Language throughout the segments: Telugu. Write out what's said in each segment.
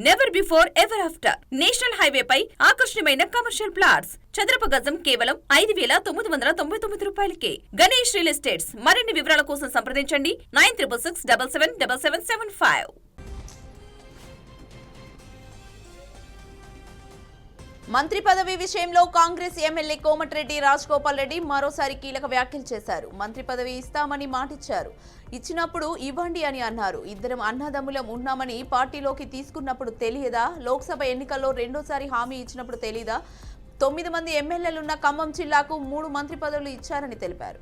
Never before ever after national highway పై ఆకర్షణీయమైన కమర్షియల్ ప్లాట్స్ చదరపు గజం కేవలం 5,999 రూపాయలకే. Ganesh real estates. మరిన్ని వివరాల కోసం సంప్రదించండి 9667777775. మంత్రి పదవి విషయంలో కాంగ్రెస్ ఎమ్మెల్యే కోమటిరెడ్డి రాజగోపాల్ రెడ్డి మరోసారి కీలక వ్యాఖ్యలు చేశారు. మంత్రి పదవి ఇస్తామని మాటిచ్చారు, ఇచ్చినప్పుడు ఇవ్వండి అని అన్నారు. ఇద్దరం అన్నదమ్ములం ఉన్నామని పార్టీలోకి తీసుకున్నప్పుడు తెలియదా? లోక్సభ ఎన్నికల్లో రెండోసారి హామీ ఇచ్చినప్పుడు తెలీదా? 9 మంది ఎమ్మెల్యేలున్న ఖమ్మం జిల్లాకు 3 మంత్రి పదవులు ఇచ్చారని తెలిపారు.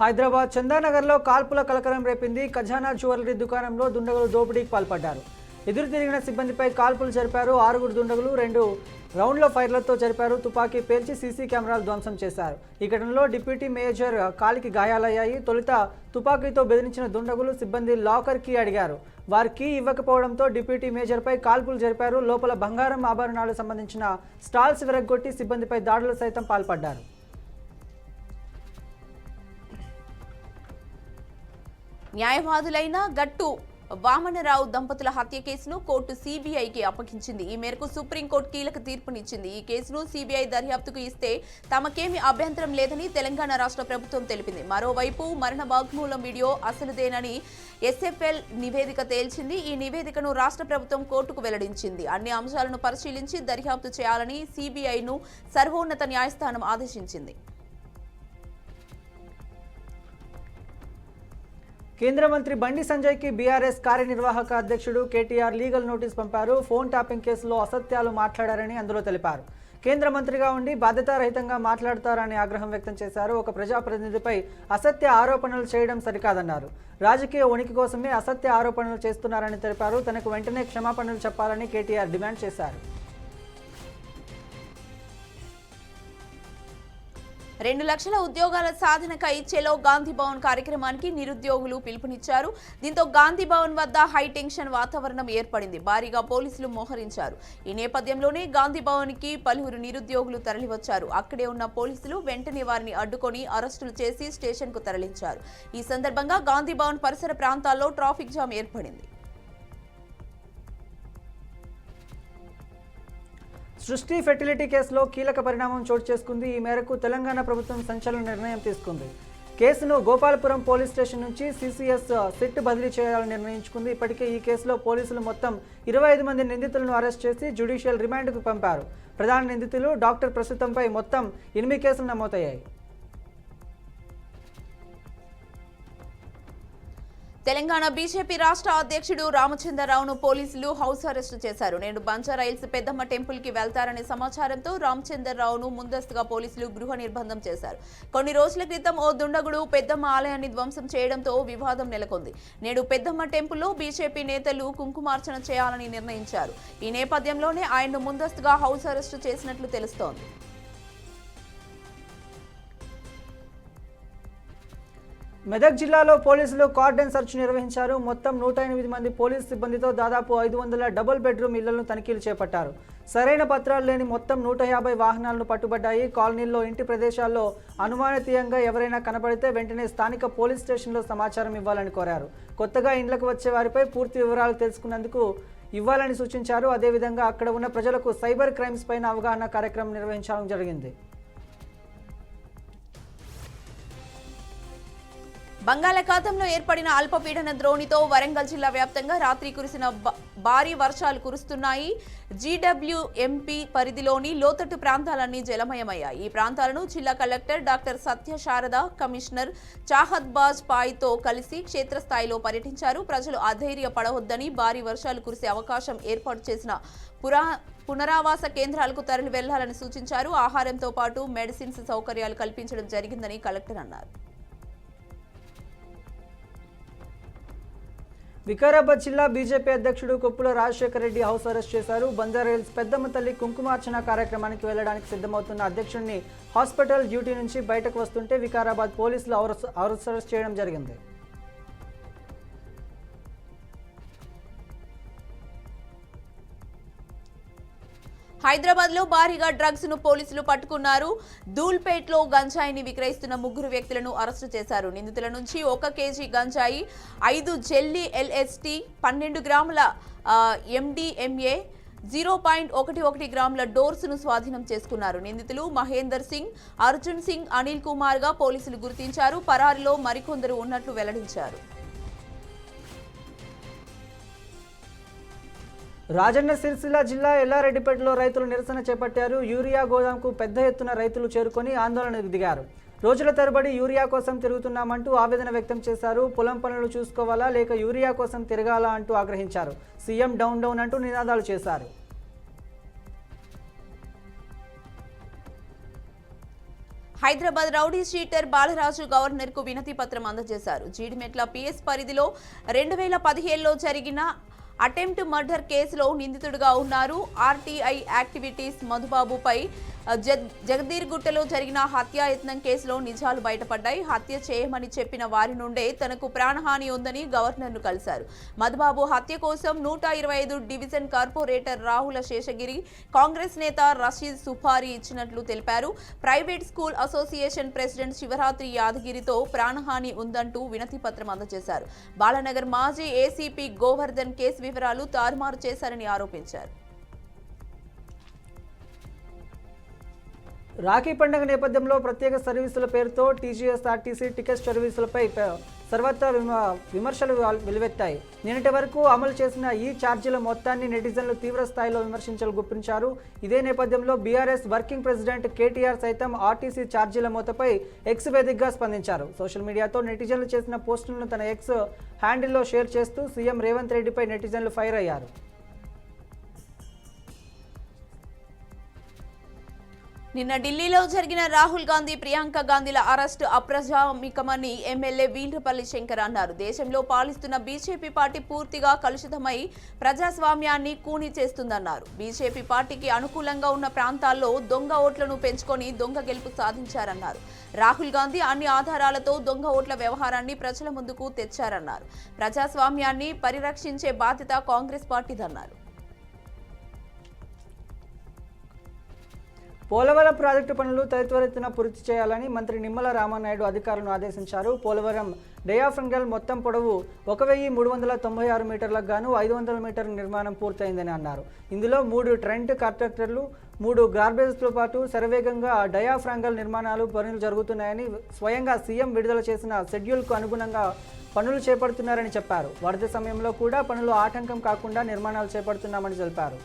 హైదరాబాద్ చందానగర్లో కాల్పుల కలకలం రేపింది. ఖజానా జ్యువెలరీ దుకాణంలో దుండగులు దోపిడీకి పాల్పడ్డారు. ఎదురు తిరిగిన సిబ్బందిపై కాల్పులు జరిపారు. 6 దుండగులు 2 రౌండ్ల ఫైర్లతో జరిపారు. తుపాకీ పేల్చి సీసీ కెమెరాలు ధ్వంసం చేశారు. ఈ ఘటనలో డిప్యూటీ మేజర్ కాలికి గాయాలయ్యాయి. తొలుత తుపాకీతో బెదిరించిన దుండగులు సిబ్బంది లాకర్ కీ అడిగారు. వారి కీ ఇవ్వకపోవడంతో డిప్యూటీ మేజర్పై కాల్పులు జరిపారు. లోపల బంగారం ఆభరణాలకు సంబంధించిన స్టాల్స్ విరగ్గొట్టి సిబ్బందిపై దాడులు సైతం పాల్పడ్డారు. న్యాయవాదులైన గట్టు వామనరావు దంపతుల హత్య కేసును కోర్టు సిబిఐకి అప్పగించింది. ఈ మేరకు సుప్రీంకోర్టు కీలక తీర్పునిచ్చింది. ఈ కేసును సిబిఐ దర్యాప్తుకు ఇస్తే తమకేమీ అభ్యంతరం లేదని తెలంగాణ రాష్ట్ర ప్రభుత్వం తెలిపింది. మరోవైపు మరణ వాగ్మూలం వీడియో అసలుదేనని ఎస్ఎఫ్ఎల్ నివేదిక తేల్చింది. ఈ నివేదికను రాష్ట్ర ప్రభుత్వం కోర్టుకు వెల్లడించింది. అన్ని అంశాలను పరిశీలించి దర్యాప్తు చేయాలని సిబిఐను సర్వోన్నత న్యాయస్థానం ఆదేశించింది. కేంద్ర మంత్రి బండి సంజయ్కి బీఆర్ఎస్ కార్యనిర్వాహక అధ్యక్షుడు కేటీఆర్ లీగల్ నోటీస్ పంపారు. ఫోన్ ట్యాపింగ్ కేసులో అసత్యాలు మాట్లాడారని అందులో తెలిపారు. కేంద్ర మంత్రిగా ఉండి బాధ్యతారహితంగా మాట్లాడతారని ఆగ్రహం వ్యక్తం చేశారు. ఒక ప్రజాప్రతినిధిపై అసత్య ఆరోపణలు చేయడం సరికాదన్నారు. రాజకీయ ఉనికి కోసమే అసత్య ఆరోపణలు చేస్తున్నారని తెలిపారు. తనకు వెంటనే క్షమాపణలు చెప్పాలని కేటీఆర్ డిమాండ్ చేశారు. 2 లక్షల ఉద్యోగాల సాధనకై చెలో గాంధీ భవన్ కార్యక్రమానికి నిరుద్యోగులు పిలుపునిచ్చారు. దీంతో గాంధీ భవన్ వద్ద హైటెన్షన్ వాతావరణం ఏర్పడింది. భారీగా పోలీసులు మోహరించారు. ఈ నేపథ్యంలోనే గాంధీ భవన్ కి పలువురు నిరుద్యోగులు తరలివచ్చారు. అక్కడే ఉన్న పోలీసులు వెంటనే వారిని అడ్డుకొని అరెస్టులు చేసి స్టేషన్ కు తరలించారు. ఈ సందర్భంగా గాంధీ భవన్ పరిసర ప్రాంతాల్లో ట్రాఫిక్ జామ్ ఏర్పడింది. సృష్టి ఫెర్టిలిటీ కేసులో కీలక పరిణామం చోటు చేసుకుంది. ఈ మేరకు తెలంగాణ ప్రభుత్వం సంచలన నిర్ణయం తీసుకుంది. కేసును గోపాలపురం పోలీస్ స్టేషన్ నుంచి సిసిఎస్ సిట్ బదిలీ చేయాలని నిర్ణయించుకుంది. ఇప్పటికే ఈ కేసులో పోలీసులు మొత్తం 25 మంది నిందితులను అరెస్ట్ చేసి జ్యుడిషియల్ రిమాండ్కు పంపారు. ప్రధాన నిందితులు డాక్టర్ ప్రస్తుతంపై మొత్తం 8 కేసులు నమోదయ్యాయి. తెలంగాణ బీజేపీ రాష్ట్ర అధ్యక్షుడు రామచంద్రరావును పోలీసులు హౌస్ అరెస్టు చేశారు. నేడు బంజారాహిల్స్ పెద్దమ్మ టెంపుల్ కి వెళ్తారనే సమాచారంతో రామచంద్రరావును ముందస్తుగా పోలీసులు గృహ నిర్బంధం చేశారు. కొన్ని రోజుల క్రితం ఓ దుండగుడు పెద్దమ్మ ఆలయాన్ని ధ్వంసం చేయడంతో వివాదం నెలకొంది. నేడు పెద్దమ్మ టెంపుల్లో బీజేపీ నేతలు కుంకుమార్చన చేయాలని నిర్ణయించారు. ఈ నేపథ్యంలోనే ఆయన్ను ముందస్తుగా హౌస్ అరెస్టు చేసినట్లు తెలుస్తోంది. మెదక్ జిల్లాలో పోలీసులు కార్డన్ సెర్చ్ నిర్వహించారు. మొత్తం 108 మంది పోలీసు సిబ్బందితో దాదాపు 500 డబుల్ బెడ్రూమ్ ఇళ్లను తనిఖీలు చేపట్టారు. సరైన పత్రాలు లేని మొత్తం 150 వాహనాలను పట్టుబడ్డాయి. కాలనీల్లో ఇంటి ప్రదేశాల్లో అనుమానితీయంగా ఎవరైనా కనబడితే వెంటనే స్థానిక పోలీస్ స్టేషన్లో సమాచారం ఇవ్వాలని కోరారు. కొత్తగా ఇండ్లకు వచ్చే వారిపై పూర్తి వివరాలు తెలుసుకునేందుకు ఇవ్వాలని సూచించారు. అదేవిధంగా అక్కడ ఉన్న ప్రజలకు సైబర్ క్రైమ్స్ పైన అవగాహన కార్యక్రమం నిర్వహించడం జరిగింది. బంగాళాఖాతంలో ఏర్పడిన అల్పపీడన ద్రోణితో వరంగల్ జిల్లా వ్యాప్తంగా రాత్రి కురిసిన భారీ వర్షాలు కురుస్తున్నాయి. జీడబ్ల్యూఎంపీ పరిధిలోని లోతట్టు ప్రాంతాలన్నీ జలమయమయ్యాయి. ఈ ప్రాంతాలను జిల్లా కలెక్టర్ డాక్టర్ సత్య శారద, కమిషనర్ చాహద్ బాజ్ పాయ్తో కలిసి క్షేత్రస్థాయిలో పర్యటించారు. ప్రజలు అధైర్య పడవద్దని, భారీ వర్షాలు కురిసే అవకాశం ఏర్పాటు చేసిన పునరావాస కేంద్రాలకు తరలి వెళ్లాలని సూచించారు. ఆహారంతో పాటు మెడిసిన్స్ సౌకర్యాలు కల్పించడం జరిగిందని కలెక్టర్ అన్నారు. వికారాబాద్ జిల్లా బీజేపీ అధ్యక్షుడు కొప్పుల రాజశేఖర రెడ్డి హౌస్ అరెస్ట్ చేశారు. బంజారాహిల్స్ పెద్దమ్మ తల్లి కుంకుమార్చన కార్యక్రమానికి వెళ్లడానికి సిద్ధమవుతున్న అధ్యక్షుడిని హాస్పిటల్ డ్యూటీ నుంచి బయటకు వస్తుంటే వికారాబాద్ పోలీసులు అరెస్ట్ చేయడం జరిగింది. హైదరాబాద్ లో భారీగా డ్రగ్స్ ను పోలీసులు పట్టుకున్నారు. ధూల్పేట్లో గంజాయిని విక్రయిస్తున్న 3 వ్యక్తులను అరెస్టు చేశారు. నిందితుల నుంచి 1 కేజీ గంజాయి, 5 జెల్లీ LSD, 12 గ్రాముల MDMA, 0.11 గ్రాముల డోర్స్ ను స్వాధీనం చేసుకున్నారు. నిందితులు మహేందర్ సింగ్, అర్జున్ సింగ్, అనిల్ కుమార్ గా పోలీసులు గుర్తించారు. పరారీలో మరికొందరు ఉన్నట్లు వెల్లడించారు. రాజన్న సిరిసిల్ల జిల్లా ఎల్లారెడ్డిపేటలో రైతులు నిరసన చేపట్టారు. యూరియా గోదాంకు పెద్ద ఎత్తున రైతులు చేరుకొని ఆందోళనకు దిగారు. రోజుల తరబడి యూరియా కోసం తిరుగుతున్నామంటూ ఆవేదన వ్యక్తం చేశారు. పొలం పనులు చూసుకోవాలా లేక యూరియా కోసం తిరగాలా అంటూ ఆగ్రహించారు. సీఎం డౌన్ డౌన్ అంటూ నినాదాలు చేశారు. Hyderabad rowdy sheeter Balaraju governor కు వినతి పత్రం అందజేశారు. జీడిమెట్ల PS పరిధిలో 2017లో జరిగిన అటెంప్ట్ మర్డర్ కేసులో నిందితుడిగా ఉన్నారు. RTI యాక్టివిటీస్ మధుబాబుపై జగదీర్గుట్టలో జరిగిన హత్యాయత్నం కేసులో నిజాలు బయటపడ్డాయి. హత్య చేయమని చెప్పిన వారి నుండే తనకు ప్రాణహాని ఉందని గవర్నర్ను కలిశారు. మధుబాబు హత్య కోసం 125 డివిజన్ కార్పొరేటర్ రాహుల శేషగిరి, కాంగ్రెస్ నేత రషీద్ సుపారీ ఇచ్చినట్లు తెలిపారు. Private school association president Shivaratri యాదగిరితో ప్రాణహాని ఉందంటూ వినతి పత్రం అందజేశారు. బాలనగర్ మాజీ ACP గోవర్ధన్ కేసు వివరాలు తారుమారు చేశారని ఆరోపించారు. రాఖీ పండుగ నేపథ్యంలో ప్రత్యేక సర్వీసుల పేరుతో TGSRTC టికెట్ సర్వీసులపై సర్వత్రా విమర్శలు వెలువెత్తాయి. నిన్నటి వరకు అమలు చేసిన ఈ ఛార్జీల మొత్తాన్ని నెటిజన్లు తీవ్ర స్థాయిలో విమర్శించలు గుప్పించారు. ఇదే నేపథ్యంలో BRS వర్కింగ్ ప్రెసిడెంట్ KTR సైతం RTC ఛార్జీల మొత్తపై X వేదికగా స్పందించారు. సోషల్ మీడియాతో నెటిజన్లు చేసిన పోస్టులను తన X హ్యాండిల్లో షేర్ చేస్తూ సీఎం రేవంత్ రెడ్డిపై నెటిజన్లు ఫైర్ అయ్యారు. నిన్న ఢిల్లీలో జరిగిన రాహుల్ గాంధీ, ప్రియాంక గాంధీల అరెస్టు అప్రజామికమని ఎమ్మెల్యే వీల్రపల్లి శంకర్ అన్నారు. దేశంలో పాలిస్తున్న బీజేపీ పార్టీ పూర్తిగా కలుషితమై ప్రజాస్వామ్యాన్ని కూని చేస్తుందన్నారు. బీజేపీ పార్టీకి అనుకూలంగా ఉన్న ప్రాంతాల్లో దొంగ ఓట్లను పెంచుకొని దొంగ గెలుపు సాధించారన్నారు. రాహుల్ గాంధీ అన్ని ఆధారాలతో దొంగ ఓట్ల వ్యవహారాన్ని ప్రజల ముందుకు తెచ్చారన్నారు. ప్రజాస్వామ్యాన్ని పరిరక్షించే బాధ్యత కాంగ్రెస్ పార్టీదన్నారు. పోలవరం ప్రాజెక్టు పనులు త్వరితగతిన పూర్తి చేయాలని మంత్రి నిమ్మల రామానాయుడు అధికారులను ఆదేశించారు. పోలవరం డయాఫ్రంగల్ మొత్తం పొడవు 1396 మీటర్లకు గాను 500 మీటర్ల నిర్మాణం పూర్తయిందని అన్నారు. ఇందులో 3 ట్రెంట్ కాంట్రాక్టర్లు, 3 గార్బేజ్తో పాటు శరవేగంగా డయాఫ్రాంగల్ నిర్మాణాలు పనులు జరుగుతున్నాయని, స్వయంగా సీఎం విడుదల చేసిన షెడ్యూల్కు అనుగుణంగా పనులు చేపడుతున్నారని చెప్పారు. వరద సమయంలో కూడా పనులు ఆటంకం కాకుండా నిర్మాణాలు చేపడుతున్నామని తెలిపారు.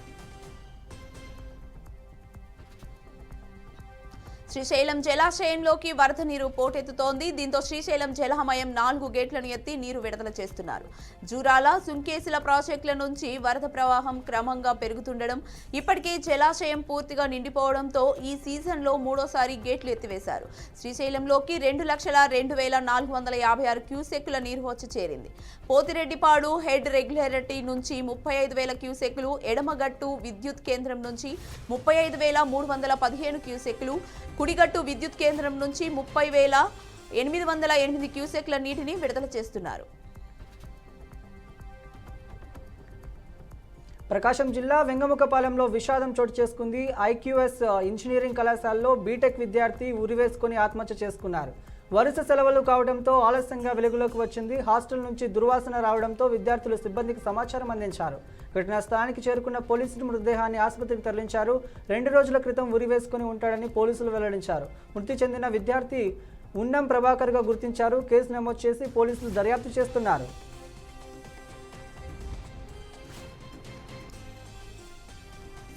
శ్రీశైలం జలాశయంలోకి వరద నీరు పోటెత్తుతోంది. దీంతో శ్రీశైలం జలామయం 4 గేట్లను ఎత్తి నీరు విడుదల చేస్తున్నారు. జూరాల, సుంకేసుల ప్రాజెక్టుల నుంచి వరద ప్రవాహం క్రమంగా పెరుగుతుండడం, ఇప్పటికే జలాశయం పూర్తిగా నిండిపోవడంతో ఈ సీజన్లో 3వసారి గేట్లు ఎత్తివేశారు. శ్రీశైలంలోకి 2,02,456 క్యూసెక్కుల నీరు వచ్చి చేరింది. పోతిరెడ్డిపాడు హెడ్ రెగ్యులేటరీ నుంచి 35,000 క్యూసెక్కులు, ఎడమగట్టు విద్యుత్ కేంద్రం నుంచి 35,315 క్యూసెక్కులు, కుడిగట్టు విద్యుత్ కేంద్రం నుంచి 30,808 క్యూసెక్ల నీటిని విడుదల చేస్తున్నారు. ప్రకాశం జిల్లా వెంగముఖపాలెంలో విషాదం చోటు చేసుకుంది. IQS ఇంజనీరింగ్ కళాశాలలో బీటెక్ విద్యార్థి ఉరివేసుకుని ఆత్మహత్య చేసుకున్నారు. వరుస సెలవులు కావడంతో ఆలస్యంగా వెలుగులోకి వచ్చింది. హాస్టల్ నుంచి దుర్వాసన రావడంతో విద్యార్థులు సిబ్బందికి సమాచారం అందించారు. ఘటనా స్థలానికి చేరుకున్న పోలీసులు మృతదేహాన్ని ఆసుపత్రికి తరలించారు. 2 రోజుల క్రితం ఉరివేసుకుని ఉంటాడని పోలీసులు వెల్లడించారు. మృతి చెందిన విద్యార్థి ఉన్నం ప్రభాకర్గా గుర్తించారు. కేసు నమోదు చేసి పోలీసులు దర్యాప్తు చేస్తున్నారు.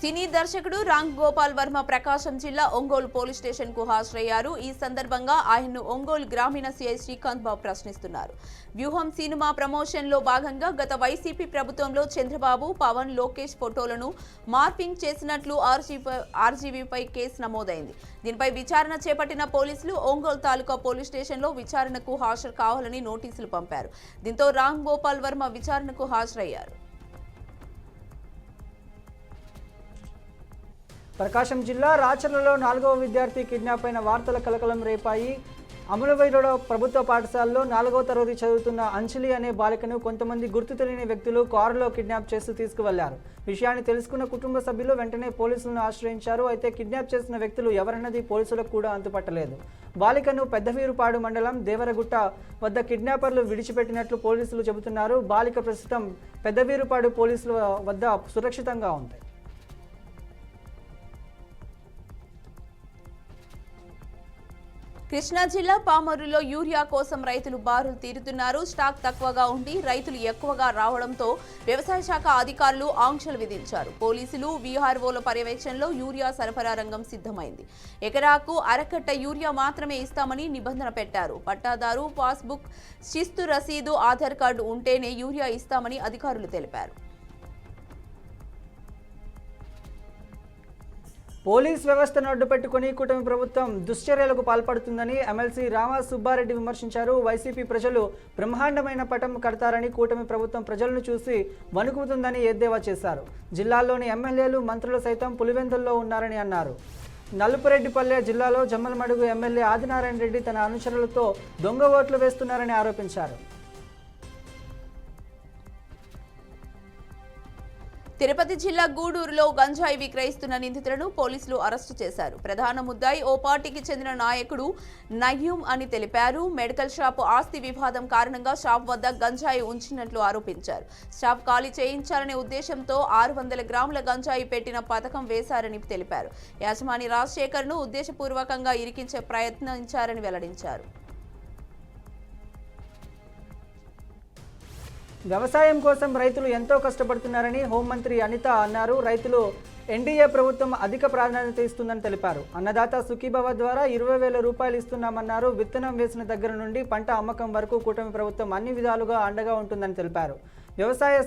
సినీ దర్శకుడు రామ్ గోపాల్ వర్మ ప్రకాశం జిల్లా ఒంగోలు పోలీస్ స్టేషన్ కు హాజరయ్యారు. ఈ సందర్భంగా ఆయన్ను ఒంగోలు గ్రామీణ సిఐ శ్రీకాంత్ బాబు ప్రశ్నిస్తున్నారు. వ్యూహం సినిమా ప్రమోషన్ లో భాగంగా గత వైసీపీ ప్రభుత్వంలో చంద్రబాబు, పవన్, లోకేష్ ఫోటోలను మార్పింగ్ చేసినట్లు ఆర్జీవీపై కేసు నమోదైంది. దీనిపై విచారణ చేపట్టిన పోలీసులు ఒంగోలు తాలూకా పోలీస్ స్టేషన్లో విచారణకు హాజరు కావాలని నోటీసులు పంపారు. దీంతో రామ్ గోపాల్ వర్మ విచారణకు హాజరయ్యారు. ప్రకాశం జిల్లా రాచర్లలో 4వ విద్యార్థి కిడ్నాప్ అయిన వార్తల కలకలం రేపాయి. అమలువైలో ప్రభుత్వ పాఠశాలలో 4వ తరగతి చదువుతున్న అంజలి అనే బాలికను కొంతమంది గుర్తు తెలియని వ్యక్తులు కారులో కిడ్నాప్ చేస్తూ తీసుకువెళ్లారు. విషయాన్ని తెలుసుకున్న కుటుంబ సభ్యులు వెంటనే పోలీసులను ఆశ్రయించారు. అయితే కిడ్నాప్ చేసిన వ్యక్తులు ఎవరన్నది పోలీసులకు కూడా అంతుపట్టలేదు. బాలికను పెద్దవీరుపాడు మండలం దేవరగుట్ట వద్ద కిడ్నాపర్లు విడిచిపెట్టినట్లు పోలీసులు చెబుతున్నారు. బాలిక ప్రస్తుతం పెద్దవీరుపాడు పోలీసుల వద్ద సురక్షితంగా ఉంది. కృష్ణా జిల్లా పామరులో యూరియా కోసం రైతులు బారులు తీరుతున్నారు. స్టాక్ తక్కువగా ఉండి రైతులు ఎక్కువగా రావడంతో వ్యవసాయ శాఖ అధికారులు ఆంక్షలు విధించారు. పోలీసులు వీఆర్ఓల పర్యవేక్షణలో యూరియా సరఫరా రంగం సిద్ధమైంది. ఎకరాకు అరకట్ట యూరియా మాత్రమే ఇస్తామని నిబంధన పెట్టారు. పట్టాదారు, పాస్బుక్, శిస్తు రసీదు, ఆధార్ కార్డు ఉంటేనే యూరియా ఇస్తామని అధికారులు తెలిపారు. పోలీస్ వ్యవస్థను అడ్డుపెట్టుకుని కూటమి ప్రభుత్వం దుశ్చర్యలకు పాల్పడుతుందని ఎమ్మెల్సీ రామ సుబ్బారెడ్డి విమర్శించారు. వైసీపీ ప్రజలు బ్రహ్మాండమైన పటం కడతారని కూటమి ప్రభుత్వం ప్రజలను చూసి వణుకుతుందని ఎద్దేవా చేశారు. జిల్లాల్లోని ఎమ్మెల్యేలు, మంత్రులు సైతం పులివెందుల్లో ఉన్నారని అన్నారు. నలుపురెడ్డిపల్లె జిల్లాలో జమ్మలమడుగు ఎమ్మెల్యే ఆదినారాయణ రెడ్డి తన అనుచరులతో దొంగ ఓట్లు వేస్తున్నారని ఆరోపించారు. తిరుపతి జిల్లా గూడూరులో గంజాయి విక్రయిస్తున్న నిందితులను పోలీసులు అరెస్టు చేశారు. ప్రధాన ముద్దాయి ఓ పార్టీకి చెందిన నాయకుడు నయ్యూం అని తెలిపారు. మెడికల్ షాపు ఆస్తి వివాదం కారణంగా షాప్ వద్ద గంజాయి ఉంచినట్లు ఆరోపించారు. షాప్ ఖాళీ చేయించాలనే ఉద్దేశంతో 600 గ్రాముల గంజాయి పెట్టిన పథకం వేశారని తెలిపారు. యాజమాని రాజశేఖర్ను ఉద్దేశపూర్వకంగా ఇరికించే ప్రయత్నించారని వెల్లడించారు. వ్యవసాయం కోసం రైతులు ఎంతో కష్టపడుతున్నారని హోంమంత్రి అనిత అన్నారు. రైతులు ఎన్డీఏ ప్రభుత్వం అధిక ప్రాధాన్యత ఇస్తుందని తెలిపారు. అన్నదాత సుఖీభవ ద్వారా 20,000 రూపాయలు ఇస్తున్నామన్నారు. విత్తనం వేసిన దగ్గర నుండి పంట అమ్మకం వరకు కూటమి ప్రభుత్వం అన్ని విధాలుగా అండగా ఉంటుందని తెలిపారు. వ్యవసాయ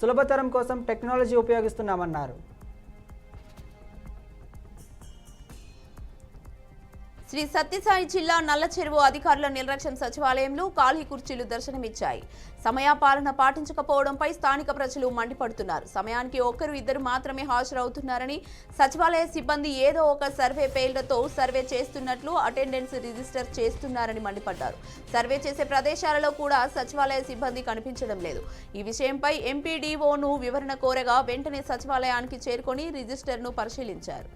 సులభతరం కోసం టెక్నాలజీ ఉపయోగిస్తున్నామన్నారు. శ్రీ సత్యసాయి జిల్లా నల్లచెరువు అధికారుల నిర్లక్ష్యం సచివాలయంలో ఖాళీ కుర్చీలు దర్శనమిచ్చాయి. సమయపాలన పాటించకపోవడంపై స్థానిక ప్రజలు మండిపడుతున్నారు. సమయానికి 1-2 మాత్రమే హాజరవుతున్నారని, సచివాలయ సిబ్బంది ఏదో ఒక సర్వే పేర్లతో సర్వే చేస్తున్నట్లు అటెండెన్స్ రిజిస్టర్ చేస్తున్నారని మండిపడ్డారు. సర్వే చేసే ప్రదేశాలలో కూడా సచివాలయ సిబ్బంది కనిపించడం లేదు. ఈ విషయంపై ఎంపీడీఓను వివరణ కోరగా వెంటనే సచివాలయానికి చేరుకొని రిజిస్టర్ను పరిశీలించారు.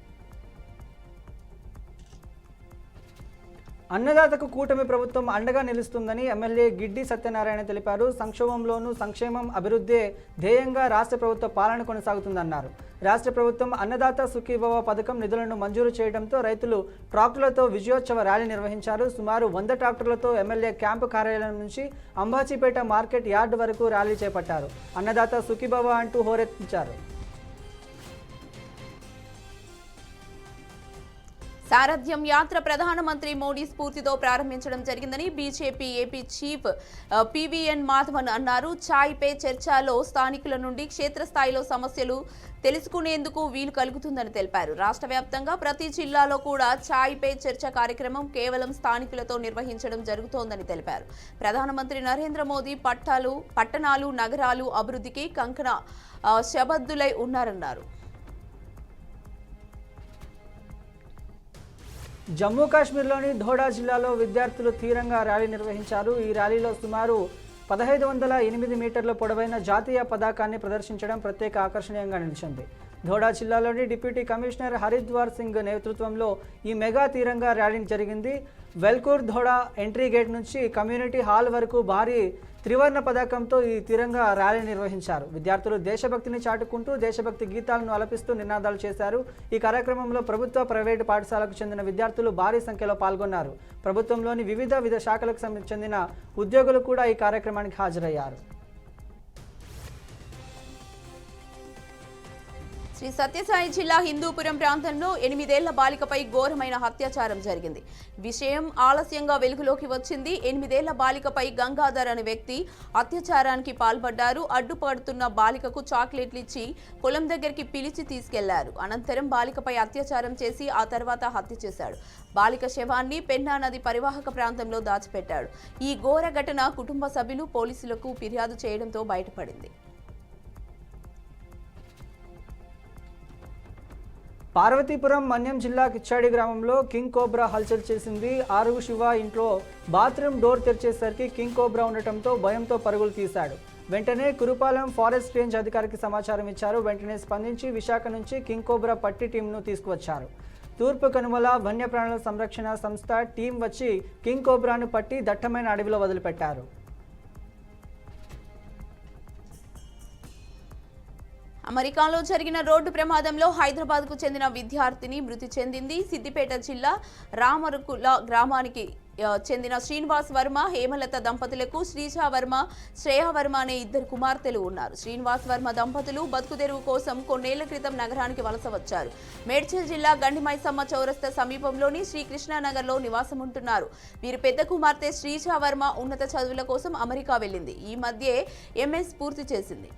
అన్నదాతకు కూటమి ప్రభుత్వం అండగా నిలుస్తుందని ఎమ్మెల్యే గిడ్డి సత్యనారాయణ తెలిపారు. సంక్షోభంలోనూ సంక్షేమం, అభివృద్ధి ధ్యేయంగా రాష్ట్ర ప్రభుత్వ పాలన కొనసాగుతుందన్నారు. రాష్ట్ర ప్రభుత్వం అన్నదాత సుఖీభవ పథకం నిధులను మంజూరు చేయడంతో రైతులు ట్రాక్టర్లతో విజయోత్సవ ర్యాలీ నిర్వహించారు. సుమారు 100 ట్రాక్టర్లతో ఎమ్మెల్యే క్యాంపు కార్యాలయం నుంచి అంబాజీపేట మార్కెట్ యార్డు వరకు ర్యాలీ చేపట్టారు. అన్నదాత సుఖీభవ అంటూ హోరెత్తించారు. సారథ్యం యాత్ర ప్రధానమంత్రి మోడీ స్ఫూర్తితో ప్రారంభించడం జరిగిందని BJP AP chief PVN Madhavan అన్నారు. చాయ్ పే చర్చలో స్థానికుల నుండి క్షేత్రస్థాయిలో సమస్యలు తెలుసుకునేందుకు వీలు కలుగుతుందని తెలిపారు. రాష్ట్ర వ్యాప్తంగా ప్రతి జిల్లాలో కూడా చాయ్ పే చర్చ కార్యక్రమం కేవలం స్థానికులతో నిర్వహించడం జరుగుతోందని తెలిపారు. ప్రధానమంత్రి నరేంద్ర మోదీ పట్టణాలు, నగరాలు అభివృద్ధికి కంకణ శబద్దులై ఉన్నారన్నారు. జమ్మూ కాశ్మీర్లోని ధోడా జిల్లాలో విద్యార్థులు తీవ్రంగా ర్యాలీ నిర్వహించారు. ఈ ర్యాలీలో సుమారు 1508 మీటర్ల పొడవైన జాతీయ పతాకాన్ని ప్రదర్శించడం ప్రత్యేక ఆకర్షణీయంగా నిలిచింది. ధోడా జిల్లాలోని డిప్యూటీ కమిషనర్ హరిద్వార్ సింగ్ నేతృత్వంలో ఈ మెగా తీరంగా ర్యాలీ జరిగింది. వెల్కూర్ ధోడా ఎంట్రీ గేట్ నుంచి కమ్యూనిటీ హాల్ వరకు భారీ త్రివర్ణ పతాకంతో ఈ తిరంగా ర్యాలీ నిర్వహించారు. విద్యార్థులు దేశభక్తిని చాటుకుంటూ దేశభక్తి గీతాలను ఆలపిస్తూ నినాదాలు చేశారు. ఈ కార్యక్రమంలో ప్రభుత్వ, ప్రైవేటు పాఠశాలకు చెందిన విద్యార్థులు భారీ సంఖ్యలో పాల్గొన్నారు. ప్రభుత్వంలోని వివిధ శాఖలకు చెందిన ఉద్యోగులు కూడా ఈ కార్యక్రమానికి హాజరయ్యారు. శ్రీ సత్యసాయి జిల్లా హిందూపురం ప్రాంతంలో 8 ఏళ్ల బాలికపై ఘోరమైన అత్యాచారం జరిగింది. విషయం ఆలస్యంగా వెలుగులోకి వచ్చింది. 8 ఏళ్ల బాలికపై గంగాధర్ అనే వ్యక్తి అత్యాచారానికి పాల్పడ్డారు. అడ్డుపడుతున్న బాలికకు చాక్లెట్లు ఇచ్చి పొలం దగ్గరికి పిలిచి తీసుకెళ్లారు. అనంతరం బాలికపై అత్యాచారం చేసి ఆ తర్వాత హత్య చేశాడు. బాలిక శవాన్ని పెన్నా నది పరివాహక ప్రాంతంలో దాచిపెట్టాడు. ఈ ఘోర ఘటన కుటుంబ సభ్యులు పోలీసులకు ఫిర్యాదు చేయడంతో బయటపడింది. పార్వతీపురం మన్యం జిల్లా కిచ్చాడి గ్రామంలో కింగ్ కోబ్రా హల్చల్ చేసింది. ఆరుగు శివ ఇంట్లో బాత్రూమ్ డోర్ తెరిచేసరికి కింగ్ కోబ్రా ఉండటంతో భయంతో పరుగులు తీశాడు. వెంటనే కురుపాలెం ఫారెస్ట్ రేంజ్ అధికారికి సమాచారం ఇచ్చారు. వెంటనే స్పందించి విశాఖ నుంచి కింగ్ కోబ్రా పట్టి టీంను తీసుకువచ్చారు. తూర్పు కనుమల వన్యప్రాణుల సంరక్షణ సంస్థ టీం వచ్చి కింగ్ కోబ్రాను పట్టి దట్టమైన అడవిలో వదిలిపెట్టారు. అమెరికాలో జరిగిన రోడ్డు ప్రమాదంలో హైదరాబాద్కు చెందిన విద్యార్థిని మృతి చెందింది. సిద్దిపేట జిల్లా రామరుకుల గ్రామానికి చెందిన శ్రీనివాస్ వర్మ, హేమలత దంపతులకు శ్రీజా వర్మ, శ్రేయా వర్మ అనే ఇద్దరు కుమార్తెలు ఉన్నారు. శ్రీనివాస్ వర్మ దంపతులు బతుకుదెరువు కోసం కొన్నేళ్ల క్రితం నగరానికి వలస వచ్చారు. మేడ్చల్ జిల్లా గండిమైసమ్మ చౌరస్తా సమీపంలోని శ్రీకృష్ణానగర్లో నివాసం ఉంటున్నారు. వీరి పెద్ద కుమార్తె శ్రీజా వర్మ ఉన్నత చదువుల కోసం అమెరికా వెళ్లింది. ఈ మధ్యే ఎంఎస్ పూర్తి చేసింది.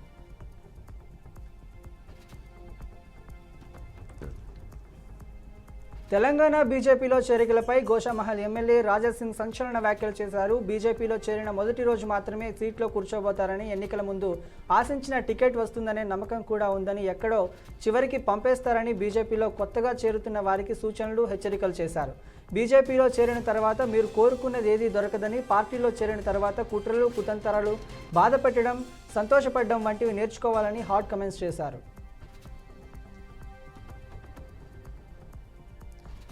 తెలంగాణ బీజేపీలో చేరికలపై గోషామహల్ ఎమ్మెల్యే రాజాసింగ్ సంచలన వ్యాఖ్యలు చేశారు. బీజేపీలో చేరిన మొదటి రోజు మాత్రమే సీట్లో కూర్చోబోతారని, ఎన్నికల ముందు ఆశించిన టికెట్ వస్తుందనే నమ్మకం కూడా ఉందని, ఎక్కడో చివరికి పంపేస్తారని బీజేపీలో కొత్తగా చేరుతున్న వారికి సూచనలు, హెచ్చరికలు చేశారు. బీజేపీలో చేరిన తర్వాత మీరు కోరుకున్నది ఏదీ దొరకదని, పార్టీలో చేరిన తర్వాత కుట్రలు, కుతంత్రాలు, బాధ పెట్టడం, సంతోషపడడం వంటివి నేర్చుకోవాలని హాట్ కమెంట్స్ చేశారు.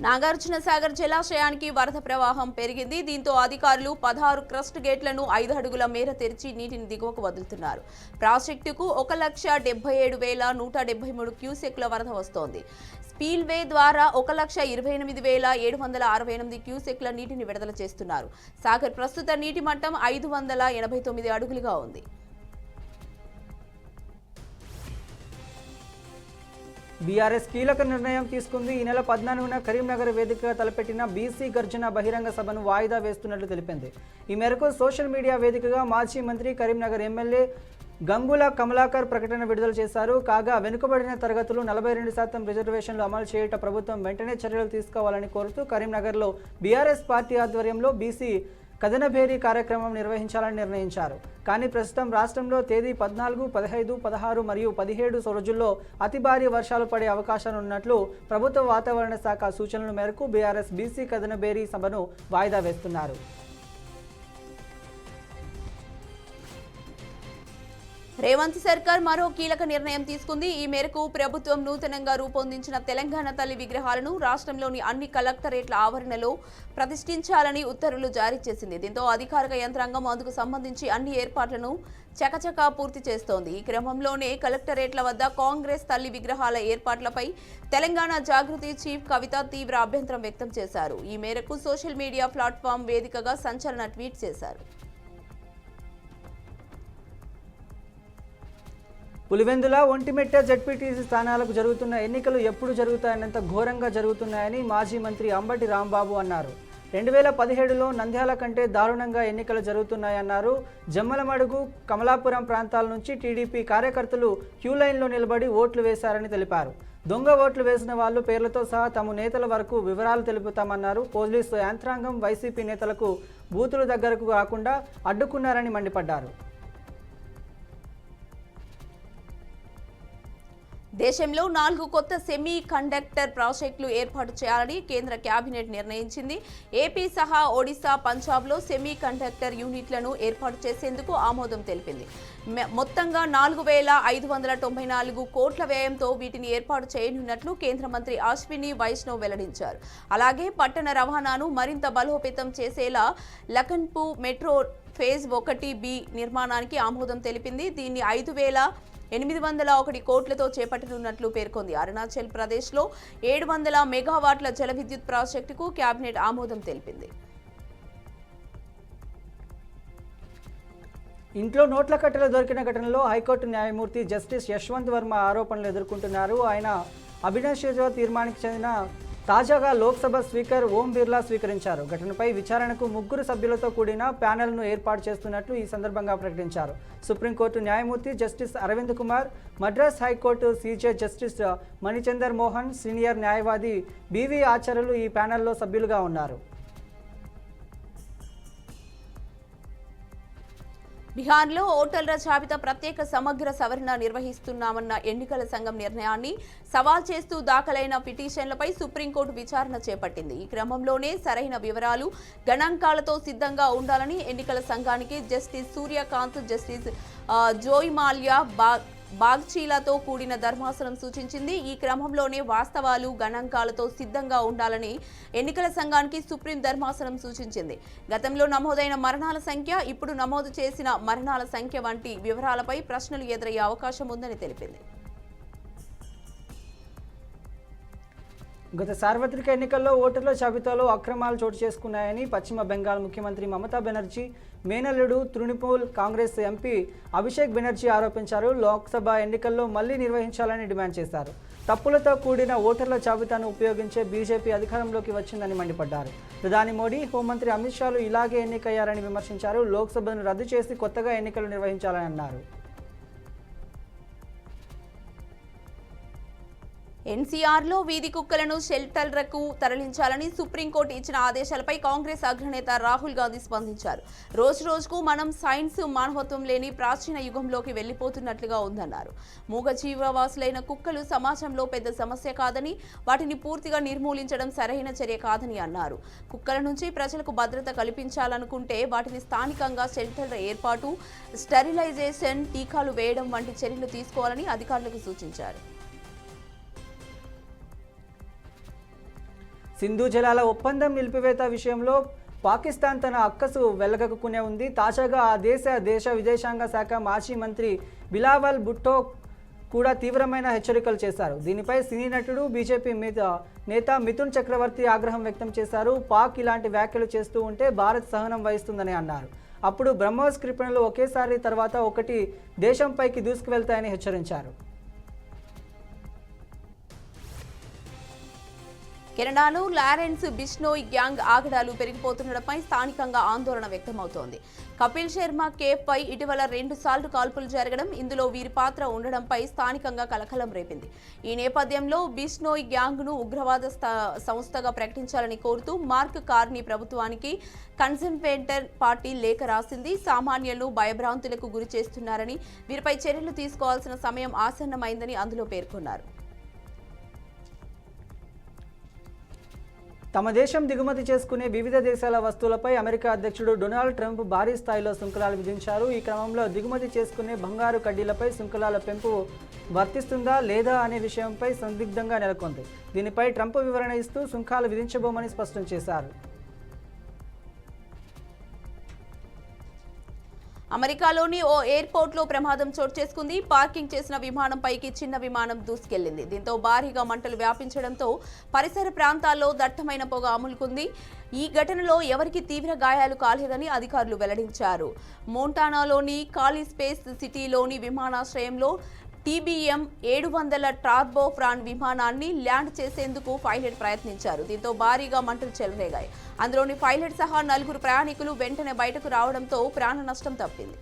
నాగార్జున సాగర్ జలాశయానికి వరద ప్రవాహం పెరిగింది. దీంతో అధికారులు 16 క్రస్ట్ గేట్లను 5 అడుగుల మేర తెరిచి నీటిని దిగువకు వదులుతున్నారు. ప్రాజెక్టుకు 1,77,173 క్యూసెక్ల వరద వస్తోంది. స్పీల్వే ద్వారా 1,28,768 క్యూసెక్ల నీటిని విడుదల చేస్తున్నారు. సాగర్ ప్రస్తుత నీటి మట్టం 589 అడుగులుగా ఉంది. బీఆర్ఎస్ కీలక నిర్ణయం తీసుకుంది. ఈ నెల 14న కరీంనగర్ వేదికగా తలపెట్టిన బీసీ గర్జన బహిరంగ సభను వాయిదా వేస్తున్నట్లు తెలిపింది. ఈ మేరకు సోషల్ మీడియా వేదికగా మాజీ మంత్రి, కరీంనగర్ ఎమ్మెల్యే గంగుల కమలాకర్ ప్రకటన విడుదల చేశారు. కాగా వెనుకబడిన తరగతులు 42% రిజర్వేషన్లు అమలు చేయట ప్రభుత్వం వెంటనే చర్యలు తీసుకోవాలని కోరుతూ కరీంనగర్లో బీఆర్ఎస్ పార్టీ ఆధ్వర్యంలో బీసీ కథనభేరీ కార్యక్రమం నిర్వహించాలని నిర్ణయించారు. కానీ ప్రస్తుతం రాష్ట్రంలో తేదీ 14, 15, 16 మరియు 17 రోజుల్లో అతి భారీ వర్షాలు పడే అవకాశాలు ఉన్నట్లు ప్రభుత్వ వాతావరణ శాఖ సూచనల మేరకు బీఆర్ఎస్ బీసీ కథనభేరీ సభను వాయిదా వేస్తున్నారు. రేవంత్ సర్కార్ మరో కీలక నిర్ణయం తీసుకుంది. ఈ మేరకు ప్రభుత్వం నూతనంగా రూపొందించిన తెలంగాణ తల్లి విగ్రహాలను రాష్ట్రంలోని అన్ని కలెక్టరేట్ల ఆవరణలో ప్రతిష్ఠించాలని ఉత్తర్వులు జారీ చేసింది. దీంతో అధికారిక యంత్రాంగం అందుకు సంబంధించి అన్ని ఏర్పాట్లను చకచకా పూర్తి చేస్తోంది. ఈ క్రమంలోనే కలెక్టరేట్ల వద్ద కాంగ్రెస్ తల్లి విగ్రహాల ఏర్పాట్లపై తెలంగాణ జాగృతి చీఫ్ కవిత తీవ్ర అభ్యంతరం వ్యక్తం చేశారు. ఈ మేరకు సోషల్ మీడియా ప్లాట్ఫామ్ వేదికగా సంచలన ట్వీట్ చేశారు. పులివెందుల, ఒంటిమిట్ట జడ్పీటీసీ స్థానాలకు జరుగుతున్న ఎన్నికలు ఎప్పుడు జరుగుతాయన్నంత ఘోరంగా జరుగుతున్నాయని మాజీ మంత్రి అంబటి రాంబాబు అన్నారు. 2017లో నంద్యాల కంటే దారుణంగా ఎన్నికలు జరుగుతున్నాయన్నారు. జమ్మలమడుగు, కమలాపురం ప్రాంతాల నుంచి టీడీపీ కార్యకర్తలు క్యూ లైన్లో నిలబడి ఓట్లు వేశారని తెలిపారు. దొంగ ఓట్లు వేసిన వాళ్లు పేర్లతో సహా తమ నేతల వరకు వివరాలు తెలుపుతామన్నారు. పోలీసు యంత్రాంగం వైసీపీ నేతలకు బూతుల దగ్గరకు రాకుండా అడ్డుకున్నారని మండిపడ్డారు. దేశంలో 4 కొత్త సెమీ కండక్టర్ ప్రాజెక్టులు ఏర్పాటు చేయాలని కేంద్ర కేబినెట్ నిర్ణయించింది. ఏపీ సహా ఒడిశా, పంజాబ్లో సెమీ కండక్టర్ యూనిట్లను ఏర్పాటు చేసేందుకు ఆమోదం తెలిపింది. మొత్తంగా 4,594 కోట్ల వ్యయంతో వీటిని ఏర్పాటు చేయనున్నట్లు కేంద్ర మంత్రి అశ్విని వైష్ణవ్ వెల్లడించారు. అలాగే పట్టణ రవాణాను మరింత బలోపేతం చేసేలా లఖన్పూర్ మెట్రో ఫేజ్ 1B నిర్మాణానికి ఆమోదం తెలిపింది. దీన్ని 5,801 కోట్లతో చేపట్టనున్నట్లు పేర్కొంది. అరుణాచల్ ప్రదేశ్లో 700 మెగావాట్ల జల విద్యుత్ ప్రాజెక్టుకు కేబినెట్ ఆమోదం తెలిపింది. ఇంట్లో నోట్ల కట్టలు దొరికిన ఘటనలో హైకోర్టు న్యాయమూర్తి జస్టిస్ యశ్వంత్ వర్మ ఆరోపణలు ఎదుర్కొంటున్నారు. ఆయన అభినవ్ తీర్మానానికి చెందిన తాజాగా లోక్సభ స్పీకర్ ఓం బిర్లా స్వీకరించారు. ఘటనపై విచారణకు 3 సభ్యులతో కూడిన ప్యానెల్ను ఏర్పాటు చేస్తున్నట్లు ఈ సందర్భంగా ప్రకటించారు. సుప్రీంకోర్టు న్యాయమూర్తి justice Arvind Kumar, Madras high court CJ justice Manichandar Mohan, senior న్యాయవాది బివి ఆచార్యులు ఈ ప్యానెల్లో సభ్యులుగా ఉన్నారు. బీహార్లో ఓటర్ల జాబితా ప్రత్యేక సమగ్ర సవరణ నిర్వహిస్తున్నామన్న ఎన్నికల సంఘం నిర్ణయాన్ని సవాల్ చేస్తూ దాఖలైన పిటిషన్లపై సుప్రీంకోర్టు విచారణ చేపట్టింది. ఈ క్రమంలోనే సరైన వివరాలు, గణాంకాలతో సిద్ధంగా ఉండాలని ఎన్నికల సంఘానికి జస్టిస్ సూర్యకాంత్, జస్టిస్ జోయిమాల్యా బాగ్చీలతో కూడిన ధర్మాసనం సూచించింది. ఈ క్రమంలోనే వాస్తవాలు, గణాంకాలతో సిద్ధంగా ఉండాలని ఎన్నికల సంఘానికి సుప్రీం ధర్మాసనం సూచించింది. గతంలో నమోదైన మరణాల సంఖ్య, ఇప్పుడు నమోదు చేసిన మరణాల సంఖ్య వంటి వివరాలపై ప్రశ్నలు ఎదురయ్యే అవకాశం ఉందని తెలిపింది. గత సార్వత్రిక ఎన్నికల్లో ఓటర్ల జాబితాలో అక్రమాలు చోటు చేసుకున్నాయని పశ్చిమ బెంగాల్ ముఖ్యమంత్రి మమతా బెనర్జీ మేనల్లుడు తృణమూల్ కాంగ్రెస్ ఎంపీ అభిషేక్ బెనర్జీ ఆరోపించారు. లోక్సభ ఎన్నికల్లో మళ్లీ నిర్వహించాలని డిమాండ్ చేశారు. తప్పులతో కూడిన ఓటర్ల జాబితాను ఉపయోగించే బీజేపీ అధికారంలోకి వచ్చిందని మండిపడ్డారు. ప్రధాని మోడీ, హోంమంత్రి అమిత్ షాలు ఇలాగే ఎన్నికయ్యారని విమర్శించారు. లోక్సభను రద్దు చేసి కొత్తగా ఎన్నికలు నిర్వహించాలని అన్నారు. ఎన్సీఆర్లో వీధి కుక్కలను షెల్టర్లకు తరలించాలని సుప్రీంకోర్టు ఇచ్చిన ఆదేశాలపై కాంగ్రెస్ అగ్రనేత రాహుల్ గాంధీ స్పందించారు. రోజుకు మనం సైన్స్, మానవత్వం లేని ప్రాచీన యుగంలోకి వెళ్లిపోతున్నట్లుగా ఉందన్నారు. మూగజీవవాసులైన కుక్కలు సమాజంలో పెద్ద సమస్య కాదని, వాటిని పూర్తిగా నిర్మూలించడం సరైన చర్య కాదని అన్నారు. కుక్కల నుంచి ప్రజలకు భద్రత కల్పించాలనుకుంటే వాటిని స్థానికంగా షెల్టర్ల ఏర్పాటు, స్టెరిలైజేషన్, టీకాలు వేయడం వంటి చర్యలు తీసుకోవాలని అధికారులకు సూచించారు. సింధు జలాల ఒప్పందం నిలిపివేత విషయంలో పాకిస్తాన్ తన అక్కసు వెళ్లగక్కునే ఉంది. తాజాగా ఆ దేశ విదేశాంగ శాఖ మాజీ మంత్రి బిలావల్ భుట్టో కూడా తీవ్రమైన హెచ్చరికలు చేశారు. దీనిపై సినీ నటుడు, బీజేపీ నేత మిథున్ చక్రవర్తి ఆగ్రహం వ్యక్తం చేశారు. పాక్ ఇలాంటి వ్యాఖ్యలు చేస్తూ ఉంటే భారత్ సహనం వహిస్తుందని అన్నారు. అప్పుడు బ్రహ్మోస్ క్షిపణులు ఒకేసారి తర్వాత ఒకటి దేశంపైకి దూసుకువెళ్తాయని హెచ్చరించారు. కెనడాలో లారెన్స్ బిష్నోయ్ గ్యాంగ్ ఆగడాలు పెరిగిపోతుండటంపై స్థానికంగా ఆందోళన వ్యక్తమవుతోంది. కపిల్ శర్మ కేఫ్ పై ఇటీవల 2 సార్లు కాల్పులు జరగడం, ఇందులో వీరి పాత్ర ఉండడంపై స్థానికంగా కలకలం రేపింది. ఈ నేపథ్యంలో బిష్నోయ్ గ్యాంగ్ను ఉగ్రవాద సంస్థగా ప్రకటించాలని కోరుతూ మార్క్ కార్నీ ప్రభుత్వానికి కన్జర్వేటివ్ పార్టీ లేఖ రాసింది. సామాన్యులను భయభ్రాంతులకు గురి చేస్తున్నారని, వీరిపై చర్యలు తీసుకోవాల్సిన సమయం ఆసన్నమైందని అందులో పేర్కొన్నారు. తమ దేశం దిగుమతి చేసుకునే వివిధ దేశాల వస్తువులపై అమెరికా అధ్యక్షుడు డొనాల్డ్ ట్రంప్ భారీ స్థాయిలో సుంకరాలు విధించారు. ఈ క్రమంలో దిగుమతి చేసుకునే బంగారు కడ్డీలపై సుంకరాల పెంపు వర్తిస్తుందా లేదా అనే విషయంపై సందిగ్ధంగా నెలకొంది. దీనిపై ట్రంప్ వివరణ ఇస్తూ సుంకాలు విధించబోమని స్పష్టం చేశారు. అమెరికాలోని ఓ ఎయిర్పోర్ట్లో ప్రమాదం చోటు చేసుకుంది. పార్కింగ్ చేసిన విమానంపైకి చిన్న విమానం దూసుకెళ్లింది. దీంతో భారీగా మంటలు వ్యాపించడంతో పరిసర ప్రాంతాల్లో దట్టమైన పొగ అములుకుంది. ఈ ఘటనలో ఎవరికి తీవ్ర గాయాలు కాలేదని అధికారులు వెల్లడించారు. మోంటానాలోని కాలిస్పేస్ సిటీలోని విమానాశ్రయంలో TBM 700 టర్బోఫాన్ విమానాన్ని ల్యాండ్ చేసేందుకు పైలట్ ప్రయత్నించారు. దీంతో భారీగా మంటలు చెలరేగాయి. అందులోని పైలట్ సహా 4 ప్రయాణికులు వెంటనే బయటకు రావడంతో ప్రాణ నష్టం తప్పింది.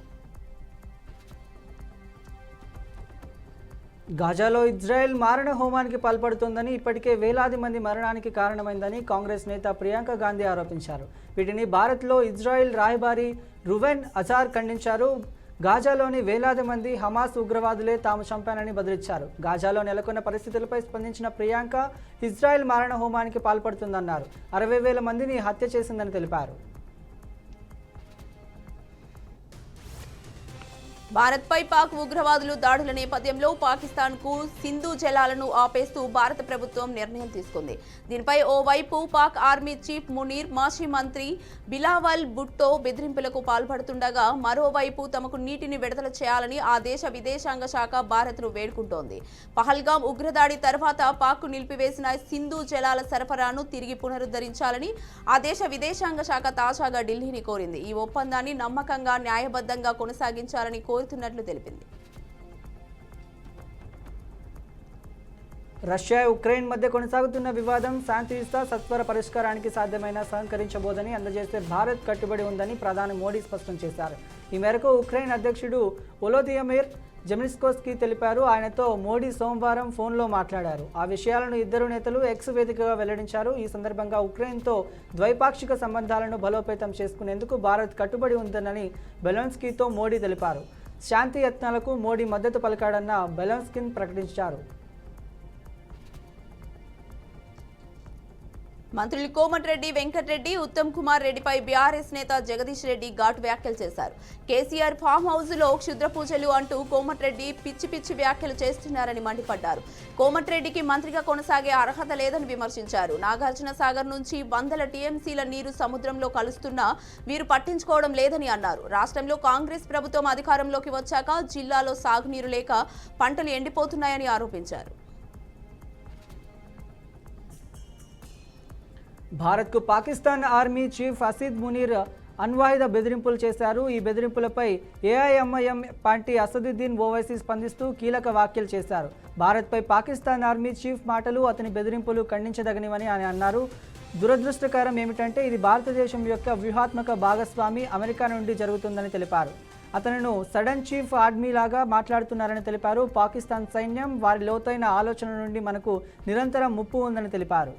గాజాలో ఇజ్రాయెల్ మారణ హోమానికి పాల్పడుతోందని, ఇప్పటికే వేలాది మంది మరణానికి కారణమైందని కాంగ్రెస్ నేత ప్రియాంక గాంధీ ఆరోపించారు. వీటిని భారత్లో ఇజ్రాయెల్ రాయబారి రువెన్ అజార్ ఖండించారు. గాజాలోని వేలాది మంది హమాస్ ఉగ్రవాదులే తాము చంపానని బదులిచ్చారు. గాజాలో నెలకొన్న పరిస్థితులపై స్పందించిన ప్రియాంక ఇజ్రాయెల్ మారణ హోమానికి పాల్పడుతుందన్నారు. 60,000 మందిని హత్య చేసిందని తెలిపారు. భారత్పై పాక్ ఉగ్రవాదులు దాడుల నేపథ్యంలో పాకిస్తాన్కు సింధు జలాలను ఆపేస్తూ భారత ప్రభుత్వం నిర్ణయం తీసుకుంది. దీనిపై ఓవైపు పాక్ ఆర్మీ చీఫ్ మునీర్, మాజీ మంత్రి బిలావల్ భుట్టో బెదిరింపులకు పాల్పడుతుండగా, మరోవైపు తమకు నీటిని విడుదల చేయాలని ఆ దేశ విదేశాంగ శాఖ భారత్ను వేడుకుంటోంది. పహల్గాం ఉగ్రదాడి తర్వాత పాక్కు నిలిపివేసిన సింధు జలాల సరఫరాను తిరిగి పునరుద్ధరించాలని ఆ దేశ విదేశాంగ శాఖ తాజాగా ఢిల్లీని కోరింది. ఈ ఒప్పందాన్ని నమ్మకంగా, న్యాయబద్ధంగా కొనసాగించాలని కోరుతున్నట్లు తెలిపింది. రష్యా, ఉక్రెయిన్ మధ్య కొనసాగుతున్న వివాదం శాంతియుత, సత్వర పరిష్కారానికి సాధ్యమైన సహకరించబోదని అందజేసే భారత్ కట్టుబడి ఉందని ప్రధాని మోడీ స్పష్టం చేశారు. ఈ మేరకు ఉక్రెయిన్ అధ్యక్షుడు వొలోదిమిర్ జెమినిస్కోస్కి తెలిపారు. ఆయనతో మోడీ సోమవారం ఫోన్లో మాట్లాడారు. ఆ విషయాలను ఇద్దరు నేతలు ఎక్స్ వేదికగా వెల్లడించారు. ఈ సందర్భంగా ఉక్రెయిన్తో ద్వైపాక్షిక సంబంధాలను బలోపేతం చేసుకునేందుకు భారత్ కట్టుబడి ఉందని బెలెన్స్కీతో మోడీ తెలిపారు. శాంతి యత్నాలకు మోడీ మద్దతు పలికాడన్న బెలెన్స్కీ ప్రకటించారు. మంత్రులు కోమటిరెడ్డి వెంకటరెడ్డి, ఉత్తమ్ కుమార్ రెడ్డిపై బీఆర్ఎస్ నేత జగదీష్ రెడ్డి ఘాటు వ్యాఖ్యలు చేశారు. కేసీఆర్ ఫామ్ హౌస్ లో క్షుద్ర పూజలు అంటూ కోమటిరెడ్డి పిచ్చి పిచ్చి వ్యాఖ్యలు చేస్తున్నారని మండిపడ్డారు. కోమటిరెడ్డికి మంత్రిగా కొనసాగే అర్హత లేదని విమర్శించారు. నాగార్జున సాగర్ నుంచి వందల టీఎంసీల నీరు సముద్రంలో కలుస్తున్నా వీరు పట్టించుకోవడం లేదని అన్నారు. రాష్ట్రంలో కాంగ్రెస్ ప్రభుత్వం అధికారంలోకి వచ్చాక జిల్లాలో సాగునీరు లేక పంటలు ఎండిపోతున్నాయని ఆరోపించారు. భారత్కు పాకిస్తాన్ ఆర్మీ చీఫ్ అసీద్ మునీర్ అణ్వాయుధ బెదిరింపులు చేశారు. ఈ బెదిరింపులపై ఏఐఎంఐఎం పార్టీ అసదుద్దీన్ ఓవైసీ స్పందిస్తూ కీలక వ్యాఖ్యలు చేశారు. భారత్పై పాకిస్తాన్ ఆర్మీ చీఫ్ మాటలు, అతని బెదిరింపులు ఖండించదగినవని ఆయన అన్నారు. దురదృష్టకరం ఏమిటంటే ఇది భారతదేశం యొక్క వ్యూహాత్మక భాగస్వామి అమెరికా నుండి జరుగుతుందని తెలిపారు. అతను సడన్ చీఫ్ ఆర్మీ లాగా మాట్లాడుతున్నారని తెలిపారు. పాకిస్తాన్ సైన్యం వారి లోతైన ఆలోచన నుండి మనకు నిరంతరం ముప్పు ఉందని తెలిపారు.